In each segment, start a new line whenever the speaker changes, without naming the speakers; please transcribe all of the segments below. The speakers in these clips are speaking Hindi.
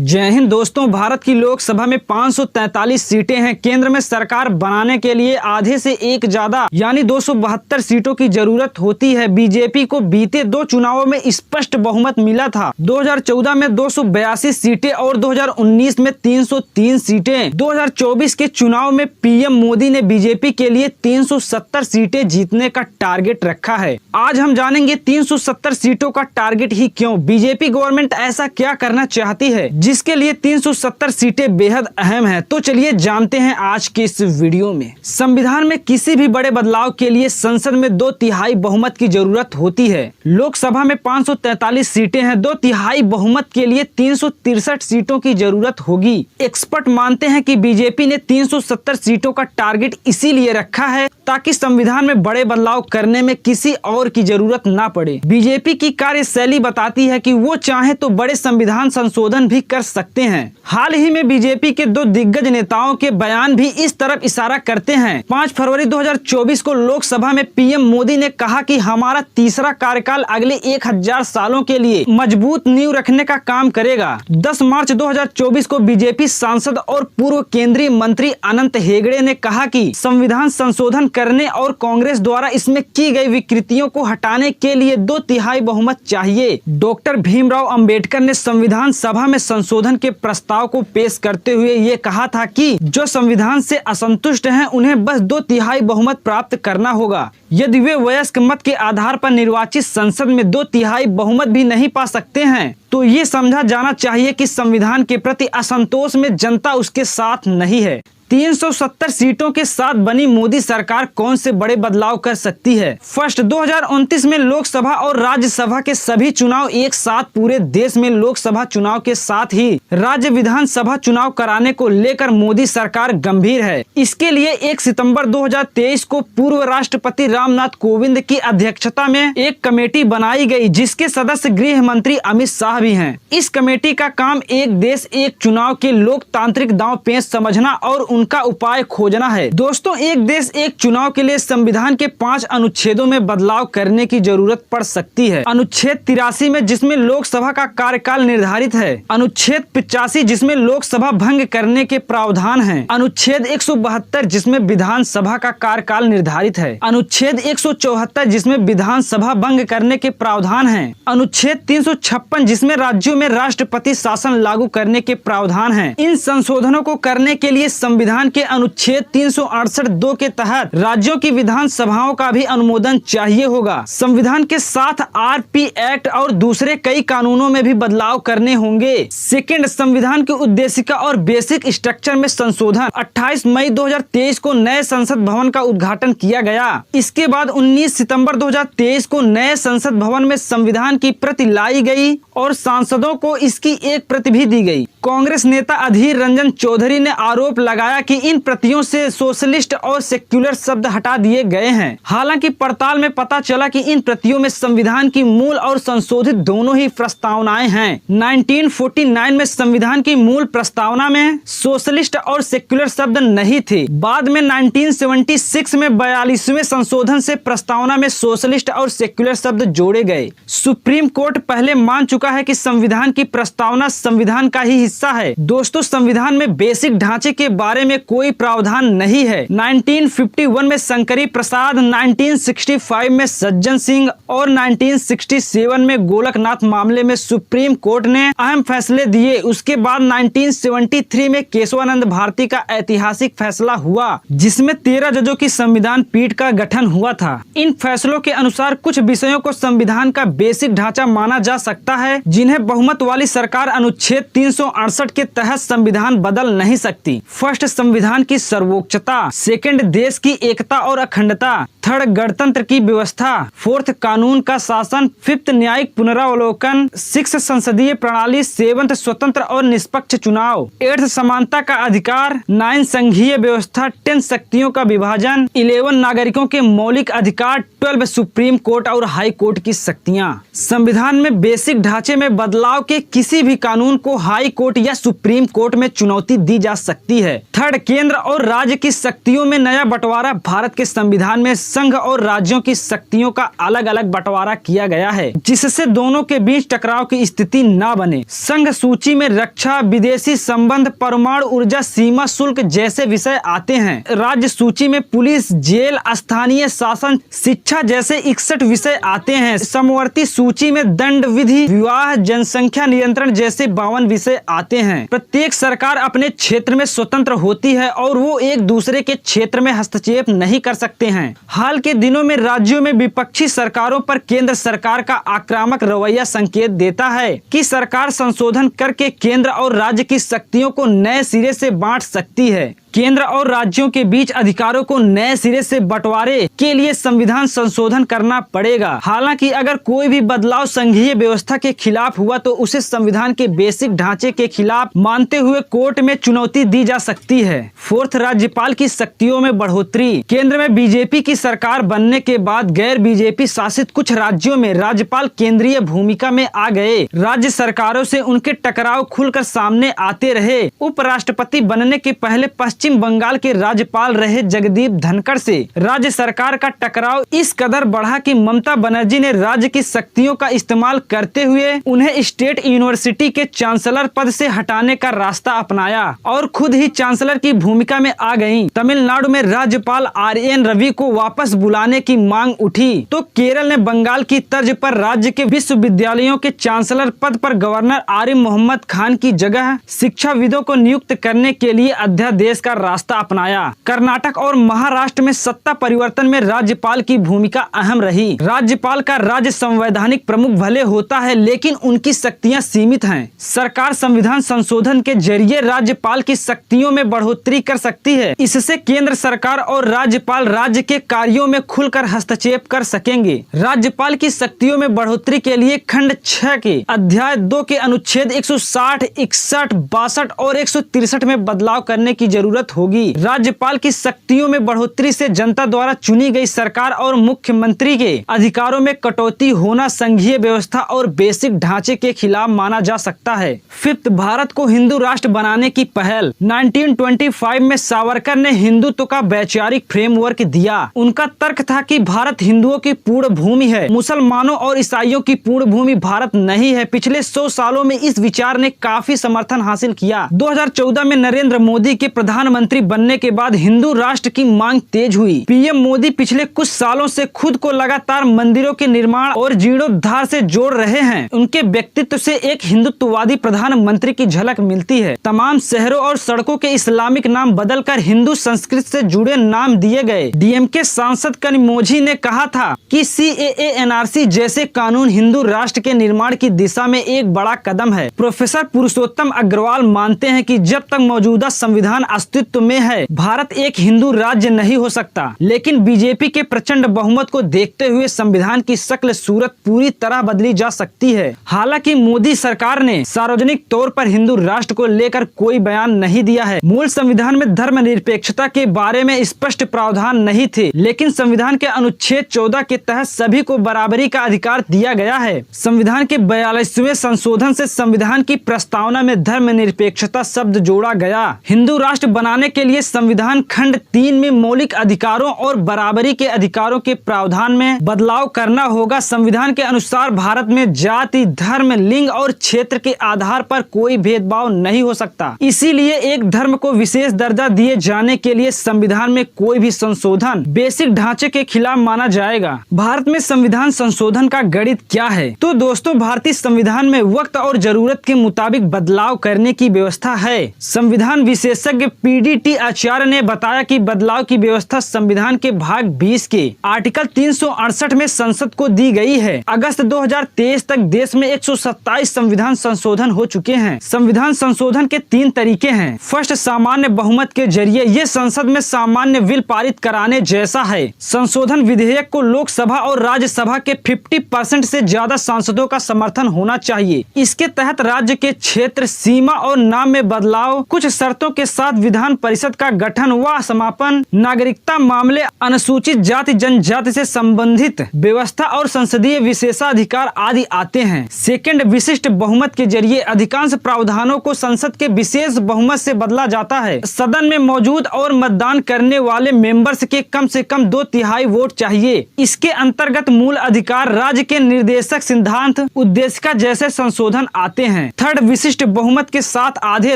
जय हिंद दोस्तों। भारत की लोकसभा में 543 सीटें हैं। केंद्र में सरकार बनाने के लिए आधे से एक ज्यादा यानी 272 सीटों की जरूरत होती है। बीजेपी को बीते दो चुनावों में स्पष्ट बहुमत मिला था। 2014 में 282 सीटें और 2019 में 303 सीटें। 2024 के चुनाव में पीएम मोदी ने बीजेपी के लिए 370 सीटें जीतने का टारगेट रखा है। आज हम जानेंगे 370 सीटों का टारगेट ही क्यों, बीजेपी गवर्नमेंट ऐसा क्या करना चाहती है जिसके लिए 370 सीटें बेहद अहम है। तो चलिए जानते हैं आज के इस वीडियो में। संविधान में किसी भी बड़े बदलाव के लिए संसद में 2/3 बहुमत की जरूरत होती है। लोकसभा में 543 सीटें हैं। 2/3 बहुमत के लिए 363 सीटों की जरूरत होगी। एक्सपर्ट मानते हैं कि बीजेपी ने 370 सीटों का टारगेट इसीलिए रखा है ताकि संविधान में बड़े बदलाव करने में किसी और की जरूरत ना पड़े। बीजेपी की कार्यशैली बताती है कि वो चाहे तो बड़े संविधान संशोधन भी कर सकते हैं। हाल ही में बीजेपी के दो दिग्गज नेताओं के बयान भी इस तरफ इशारा करते हैं। 5 फरवरी 2024 को लोकसभा में पीएम मोदी ने कहा कि हमारा तीसरा कार्यकाल अगले 1000 सालों के लिए मजबूत नींव रखने का काम करेगा। 10 मार्च 2024 को बीजेपी सांसद और पूर्व केंद्रीय मंत्री अनंत हेगड़े ने कहा कि संविधान संशोधन करने और कांग्रेस द्वारा इसमें की गई विकृतियों को हटाने के लिए 2/3 बहुमत चाहिए। डॉक्टर भीमराव अंबेडकर ने संविधान सभा में संशोधन के प्रस्ताव को पेश करते हुए ये कहा था कि जो संविधान से असंतुष्ट हैं उन्हें बस 2/3 बहुमत प्राप्त करना होगा। यदि वे वयस्क मत के आधार पर निर्वाचित संसद में 2/3 बहुमत भी नहीं पा सकते हैं तो ये समझा जाना चाहिए कि संविधान के प्रति असंतोष में जनता उसके साथ नहीं है। 370 सीटों के साथ बनी मोदी सरकार कौन से बड़े बदलाव कर सकती है। फर्स्ट, 2029 में लोकसभा और राज्यसभा के सभी चुनाव एक साथ पूरे देश में लोकसभा चुनाव के साथ ही राज्य विधानसभा चुनाव कराने को लेकर मोदी सरकार गंभीर है। इसके लिए 1 सितंबर 2023 को पूर्व राष्ट्रपति रामनाथ कोविंद की अध्यक्षता में एक कमेटी बनाई गई जिसके सदस्य गृह मंत्री अमित शाह भी हैं। इस कमेटी का काम एक देश एक चुनाव के लोकतांत्रिक दांव पेच समझना और उनका उपाय खोजना है। दोस्तों, एक देश एक चुनाव के लिए संविधान के 5 अनुच्छेदों में बदलाव करने की जरूरत पड़ सकती है। अनुच्छेद 83 में जिसमें लोकसभा का कार्यकाल निर्धारित है। अनुच्छेद 85 जिसमें लोकसभा भंग करने के प्रावधान हैं। अनुच्छेद 172 जिसमें विधानसभा का कार्यकाल निर्धारित है। अनुच्छेद 174 जिसमें विधानसभा भंग करने के प्रावधान हैं। अनुच्छेद 356 जिसमें राज्यों में राष्ट्रपति शासन लागू करने के प्रावधान हैं। इन संशोधनों को करने के लिए संविधान के अनुच्छेद 368(2) के तहत राज्यों की विधानसभाओं का भी अनुमोदन चाहिए होगा। संविधान के साथ आरपी एक्ट और दूसरे कई कानूनों में भी बदलाव करने होंगे। सेकंड, संविधान की उद्देशिका और बेसिक स्ट्रक्चर में संशोधन। 28 मई 2023 को नए संसद भवन का उद्घाटन किया गया। इसके बाद 19 सितंबर 2023 को नए संसद भवन में संविधान की प्रति लाई गई और सांसदों को इसकी एक प्रति भी दी गई। कांग्रेस नेता अधीर रंजन चौधरी ने आरोप लगाया कि इन प्रतियों से सोशलिस्ट और सेक्युलर शब्द हटा दिए गए हैं। हालांकि पड़ताल में पता चला कि इन प्रतियों में संविधान की मूल और संशोधित दोनों ही प्रस्तावनाएं हैं। 1949 में संविधान की मूल प्रस्तावना में सोशलिस्ट और सेक्युलर शब्द नहीं थे। बाद में 1976 में 42वें संशोधन से प्रस्तावना में सोशलिस्ट और सेक्युलर शब्द जोड़े गए। सुप्रीम कोर्ट पहले मान चुका है कि संविधान की प्रस्तावना संविधान का ही हिस्सा है। दोस्तों, संविधान में बेसिक ढांचे के बारे में कोई प्रावधान नहीं है। 1951 में शंकरी प्रसाद, 1965 में सज्जन सिंह और 1967 में गोलकनाथ मामले में सुप्रीम कोर्ट ने अहम फैसले दिए। उसके बाद 1973 में केशवानंद भारती का ऐतिहासिक फैसला हुआ जिसमें 13 जजों की संविधान पीठ का गठन हुआ था। इन फैसलों के अनुसार कुछ विषयों को संविधान का बेसिक ढांचा माना जा सकता है जिन्हें बहुमत वाली सरकार अनुच्छेद 368 के तहत संविधान बदल नहीं सकती। फर्स्ट, संविधान की सर्वोच्चता। सेकंड, देश की एकता और अखंडता। थर्ड, गणतंत्र की व्यवस्था। फोर्थ, कानून का शासन। फिफ्थ, न्यायिक पुनरावलोकन। सिक्स, संसदीय प्रणाली। सेवंथ, स्वतंत्र और निष्पक्ष चुनाव। 8th, समानता का अधिकार। 9, संघीय व्यवस्था। 10, शक्तियों का विभाजन। 11, नागरिकों के मौलिक अधिकार। 12, सुप्रीम कोर्ट और हाई कोर्ट की शक्तियाँ। संविधान में बेसिक ढांचे में बदलाव के किसी भी कानून को हाई कोर्ट कोर्ट या सुप्रीम कोर्ट में चुनौती दी जा सकती है। थर्ड, केंद्र और राज्य की शक्तियों में नया बंटवारा। भारत के संविधान में संघ और राज्यों की शक्तियों का अलग अलग बंटवारा किया गया है, जिससे दोनों के बीच टकराव की स्थिति न बने। संघ सूची में रक्षा, विदेशी संबंध, परमाणु ऊर्जा, सीमा शुल्क जैसे विषय आते हैं। राज्य सूची में पुलिस, जेल, स्थानीय शासन, शिक्षा जैसे 61 विषय आते हैं। समवर्ती सूची में दंड विधि, विवाह, जनसंख्या नियंत्रण जैसे 52 विषय आते हैं। प्रत्येक सरकार अपने क्षेत्र में स्वतंत्र होती है और वो एक दूसरे के क्षेत्र में हस्तक्षेप नहीं कर सकते हैं। हाल के दिनों में राज्यों में विपक्षी सरकारों पर केंद्र सरकार का आक्रामक रवैया संकेत देता है कि सरकार संशोधन करके केंद्र और राज्य की शक्तियों को नए सिरे से बांट सकती है। केंद्र और राज्यों के बीच अधिकारों को नए सिरे से बंटवारे के लिए संविधान संशोधन करना पड़ेगा। हालांकि अगर कोई भी बदलाव संघीय व्यवस्था के खिलाफ हुआ तो उसे संविधान के बेसिक ढांचे के खिलाफ मानते हुए कोर्ट में चुनौती दी जा सकती है। फोर्थ, राज्यपाल की शक्तियों में बढ़ोतरी। केंद्र में बीजेपी की सरकार बनने के बाद गैर बीजेपी शासित कुछ राज्यों में राज्यपाल केंद्रीय भूमिका में आ गए। राज्य सरकारों से उनके टकराव खुलकर सामने आते रहे। उपराष्ट्रपति बनने के पहले पश्चिम बंगाल के राज्यपाल रहे जगदीप धनखड़ से राज्य सरकार का टकराव इस कदर बढ़ा कि ममता बनर्जी ने राज्य की शक्तियों का इस्तेमाल करते हुए उन्हें स्टेट यूनिवर्सिटी के चांसलर पद से हटाने का रास्ता अपनाया और खुद ही चांसलर की भूमिका में आ गईं। तमिलनाडु में राज्यपाल RN रवि को वापस बुलाने की मांग उठी तो केरल ने बंगाल की तर्ज पर राज्य के विश्वविद्यालयों के चांसलर पद पर गवर्नर आरिफ मोहम्मद खान की जगह शिक्षाविदों को नियुक्त करने के लिए अध्यादेश का रास्ता अपनाया। कर्नाटक और महाराष्ट्र में सत्ता परिवर्तन में राज्यपाल की भूमिका अहम रही। राज्यपाल का राज्य संवैधानिक प्रमुख भले होता है लेकिन उनकी शक्तियां सीमित हैं। सरकार संविधान संशोधन के जरिए राज्यपाल की शक्तियों में बढ़ोतरी कर सकती है। इससे केंद्र सरकार और राज्यपाल राज्य के कार्यों में खुलकर हस्तक्षेप कर सकेंगे। राज्यपाल की शक्तियों में बढ़ोतरी के लिए खंड 6 के अध्याय 2 के अनुच्छेद 160, 61, 62 और 163 में बदलाव करने की जरूरत होगी। राज्यपाल की शक्तियों में बढ़ोतरी से जनता द्वारा चुनी गई सरकार और मुख्यमंत्री के अधिकारों में कटौती होना संघीय व्यवस्था और बेसिक ढांचे के खिलाफ माना जा सकता है। फिफ्थ, भारत को हिंदू राष्ट्र बनाने की पहल। 1925 में सावरकर ने हिंदुत्व का वैचारिक फ्रेमवर्क दिया। उनका तर्क था कि भारत हिंदुओं की पूर्ण भूमि है, मुसलमानों और ईसाइयों की पूर्ण भूमि भारत नहीं है। पिछले 100 सालों में इस विचार ने काफी समर्थन हासिल किया। 2014 में नरेंद्र मोदी के प्रधानमंत्री बनने के बाद हिंदू राष्ट्र की मांग तेज हुई। पीएम मोदी पिछले कुछ सालों से खुद को लगातार मंदिरों के निर्माण और जीर्णोद्धार से जोड़ रहे हैं। उनके व्यक्तित्व से एक हिंदुत्ववादी प्रधानमंत्री की झलक मिलती है। तमाम शहरों और सड़कों के इस्लामिक नाम बदलकर हिंदू संस्कृति से जुड़े नाम दिए गए। डीएमके सांसद कनिमोझी ने कहा था कि CAA NRC जैसे कानून हिंदू राष्ट्र के निर्माण की दिशा में एक बड़ा कदम है। प्रोफेसर पुरुषोत्तम अग्रवाल मानते हैं कि जब तक मौजूदा संविधान अस्तित्व में है भारत एक हिंदू राज्य नहीं हो सकता। लेकिन बीजेपी के प्रचंड बहुमत को देखते हुए संविधान की शक्ल सूरत पूरी तरह बदली जा सकती है। हालांकि मोदी सरकार ने सार्वजनिक तौर पर हिंदू राष्ट्र को लेकर कोई बयान नहीं दिया है। मूल संविधान में धर्मनिरपेक्षता के बारे में स्पष्ट प्रावधान नहीं थे, लेकिन संविधान के अनुच्छेद 14 के तहत सभी को बराबरी का अधिकार दिया गया है। संविधान के 42वें संशोधन से संविधान की प्रस्तावना में धर्मनिरपेक्षता शब्द जोड़ा गया। हिंदू राष्ट्र बनाने के लिए संविधान खंड 3 में मौलिक अधिकारों और बराबरी के अधिकारों के प्रावधान में बदलाव करना होगा। संविधान के अनुसार भारत में जाति, धर्म, लिंग और क्षेत्र के आधार पर कोई भेदभाव नहीं हो सकता। इसीलिए एक धर्म को विशेष दर्जा दिए जाने के लिए संविधान में कोई भी संशोधन बेसिक ढांचे के खिलाफ माना जाएगा। भारत में संविधान संशोधन का गणित क्या है? तो दोस्तों, भारतीय संविधान में वक्त और जरूरत के मुताबिक बदलाव करने की व्यवस्था है। संविधान विशेषज्ञ PDT आचार्य ने बताया कि बदलाव की व्यवस्था संविधान के भाग 20 के आर्टिकल 368 में संसद को दी गई है। अगस्त 2023 तक देश में 127 संविधान संशोधन हो चुके हैं। संविधान संशोधन के 3 तरीके हैं। फर्स्ट, सामान्य बहुमत के जरिए। ये संसद में सामान्य बिल पारित कराने जैसा है। संशोधन विधेयक को लोकसभा और राज्यसभा के 50% से ज्यादा सांसदों का समर्थन होना चाहिए। इसके तहत राज्य के क्षेत्र, सीमा और नाम में बदलाव, कुछ शर्तों के साथ विधान विधान परिषद का गठन व समापन, नागरिकता मामले, अनुसूचित जाति जनजाति से संबंधित व्यवस्था और संसदीय विशेषाधिकार आदि आते हैं। सेकंड, विशिष्ट बहुमत के जरिए अधिकांश प्रावधानों को संसद के विशेष बहुमत से बदला जाता है। सदन में मौजूद और मतदान करने वाले मेंबर्स के कम से कम 2/3 वोट चाहिए। इसके अंतर्गत मूल अधिकार, राज्य के निर्देशक सिद्धांत, उद्देशिका जैसे संशोधन आते हैं। थर्ड, विशिष्ट बहुमत के साथ आधे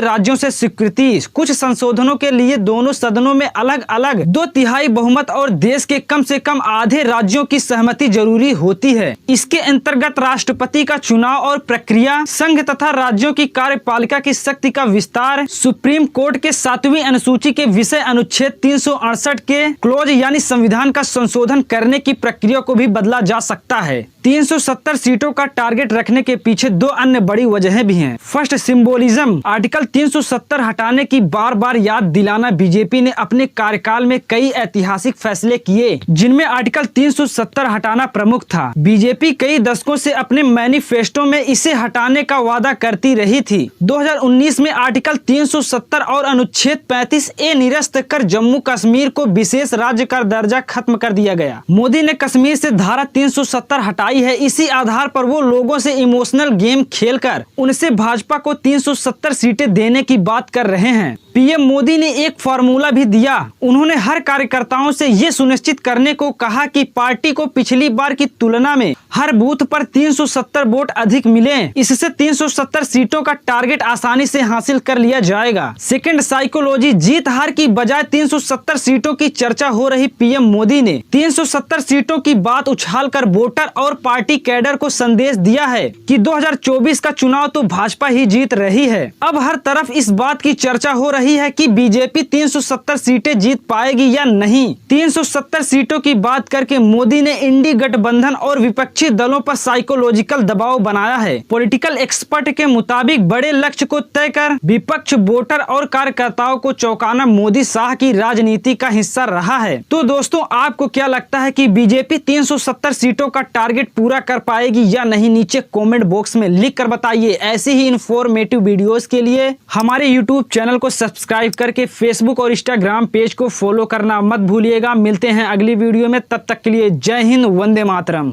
राज्यों से स्वीकृति। कुछ संशोधनों के लिए दोनों सदनों में अलग अलग 2/3 बहुमत और देश के कम से कम आधे राज्यों की सहमति जरूरी होती है। इसके अंतर्गत राष्ट्रपति का चुनाव और प्रक्रिया, संघ तथा राज्यों की कार्यपालिका की शक्ति का विस्तार, सुप्रीम कोर्ट के 7वीं अनुसूची के विषय अनुच्छेद 368 के क्लोज यानी संविधान का संशोधन करने की प्रक्रिया को भी बदला जा सकता है। 370 सीटों का टारगेट रखने के पीछे 2 अन्य बड़ी वजहें भी हैं। First, symbolism. आर्टिकल 370 हटाने की बार बार याद दिलाना। बीजेपी ने अपने कार्यकाल में कई ऐतिहासिक फैसले किए, जिनमें आर्टिकल 370 हटाना प्रमुख था। बीजेपी कई दशकों से अपने मैनिफेस्टो में इसे हटाने का वादा करती रही थी। 2019 में आर्टिकल 370 और अनुच्छेद 35A निरस्त कर जम्मू कश्मीर को विशेष राज्य का दर्जा खत्म कर दिया गया। मोदी ने कश्मीर से धारा 370 हटाई है। इसी आधार पर वो लोगों से इमोशनल गेम खेलकर उनसे भाजपा को 370 सीटें देने की बात कर रहे हैं। पीएम मोदी ने एक फार्मूला भी दिया। उन्होंने हर कार्यकर्ताओं से ये सुनिश्चित करने को कहा कि पार्टी को पिछली बार की तुलना में हर बूथ पर 370 वोट अधिक मिले। इससे 370 सीटों का टारगेट आसानी से हासिल कर लिया जाएगा। Second, psychology. जीत हार की बजाय 370 सीटों की चर्चा हो रही पीएम मोदी ने 370 सीटों की बात उछालकर वोटर और पार्टी कैडर को संदेश दिया है कि 2024 का चुनाव तो भाजपा ही जीत रही है। अब हर तरफ इस बात की चर्चा हो रही है कि बीजेपी 370 सीटें जीत पाएगी या नहीं। 370 सीटों की बात करके मोदी ने इंडी गठबंधन और विपक्षी दलों पर साइकोलॉजिकल दबाव बनाया है। पॉलिटिकल एक्सपर्ट के मुताबिक बड़े लक्ष्य को तय कर विपक्ष, वोटर और कार्यकर्ताओं को चौंकाना मोदी शाह की राजनीति का हिस्सा रहा है। तो दोस्तों, आपको क्या लगता है कि बीजेपी 370 सीटों का टारगेट पूरा कर पाएगी या नहीं? नीचे कमेंट बॉक्स में लिख कर बताइए। ऐसे ही इन्फॉर्मेटिव वीडियोस के लिए हमारे यूट्यूब चैनल को सब्सक्राइब करके फेसबुक और इंस्टाग्राम पेज को फॉलो करना मत भूलिएगा। मिलते हैं अगली वीडियो में, तब तक के लिए जय हिंद, वंदे मातरम।